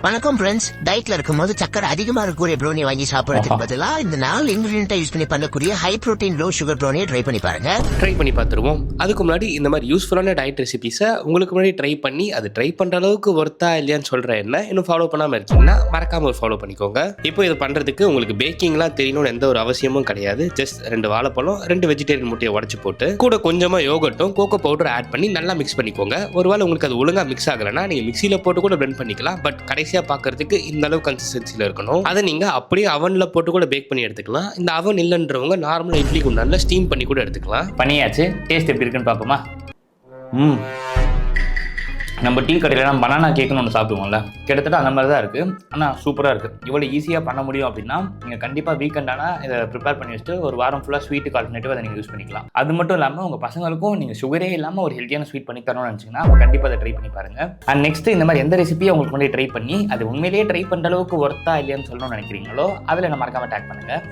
வணக்கம் ஃப்ரெண்ட்ஸ். டயட்ல இருக்கும்போது சக்கரை அதிகமா இருக்கக்கூடிய ப்ரௌனி வாங்கி சாப்பிடறதுக்கு பதிலா இந்த 4 இன்கிரிடியன்ட்டை யூஸ் பண்ணி பண்ணக்கூடிய ஹை புரோட்டீன் லோ சுகர் ப்ரௌனியை ட்ரை பண்ணி பாருங்க. ட்ரை பண்ணி பார்த்துருவோம். அதுக்கு முன்னாடி இந்த மாதிரி யூஸ்ஃபுல்லான டயட் ரெசிபிஸை உங்களுக்கு முன்னாடி ட்ரை பண்ணி அது ட்ரை பண்ணுற அளவுக்கு ஒர்த்தா இல்லையான்னு சொல்கிறேன். என்ன இன்னும் ஃபாலோ பண்ணாமல் இருக்கீங்கன்னா மறக்காம ஒரு ஃபாலோ பண்ணிக்கோங்க. இப்போ இது பண்ணுறதுக்கு உங்களுக்கு பேக்கிங்லாம் தெரியணும்னு எந்த ஒரு அவசியமும் கிடையாது. ஜஸ்ட் 2 வாழைப்பழம் 2 வெஜிடேரியன் முட்டையை உடச்சி போட்டு கூட கொஞ்சமாக யோகட்டும் கோகோ பவுடர் ஆட் பண்ணி நல்லா மிக்ஸ் பண்ணிக்கோங்க. ஒருவேளை உங்களுக்கு அது ஒழுங்காக மிக்ஸ் ஆகலைன்னா நீங்கள் மிக்சியில் போட்டு கூட பிளெண்ட் பண்ணிக்கலாம். பட் கடைசியாக பார்க்கறதுக்கு இந்த அளவு கன்சிஸ்டன்சியில் இருக்கணும். அதை நீங்கள் அப்படியே அவனில் போட்டு கூட பேக் பண்ணி எடுத்துக்கலாம். இந்த அவன் இல்லைன்றவங்க நார்மலாக இட்லி குண்டானில் ஸ்டீம் பண்ணி கூட எடுத்துக்கலாம். பண்ணியாச்சு. டேஸ்ட் எப்படி இருக்குன்னு பார்ப்போமா? நம்ம டீ கடையிலாம் பனானா கேக்குன்னு ஒன்று சாப்பிடுவோம்ல, கிட்டத்தட்ட அந்த மாதிரி தான் இருக்குது. ஆனால் சூப்பராக இருக்குது. இவ்வளோ ஈஸியாக பண்ண முடியும் அப்படின்னா நீங்கள் கண்டிப்பாக வீக்கெண்ட் ஆனால் இதை ப்ரிப்பேர் பண்ணி வச்சுட்டு ஒரு வாரம் ஃபுல்லாக ஸ்வீட்டுக்கு ஆல்டர்னேட்டிவ் அதை நீங்கள் யூஸ் பண்ணிக்கலாம். அது மட்டும் இல்லாமல் உங்கள் பசங்களுக்கும் நீங்கள் சுகரே இல்லாமல் ஒரு ஹெல்த்தியான ஸ்வீட் பண்ணி தரணும்னு நினச்சிங்கன்னா அவங்க கண்டிப்பாக அதை ட்ரை பண்ணி பாருங்கள். அண்ட் நெக்ஸ்ட் இந்த மாதிரி எந்த ரெசிபியை உங்களுக்கு முன்னாடி ட்ரை பண்ணி அது உண்மையிலேயே ட்ரை பண்ணுற அளவுக்கு ஒர்த்தா இல்லையான்னு சொல்லணும்னு நினைக்கிறீங்களோ அதில் என்ன மறக்காமல் டேக் பண்ணுங்கள்.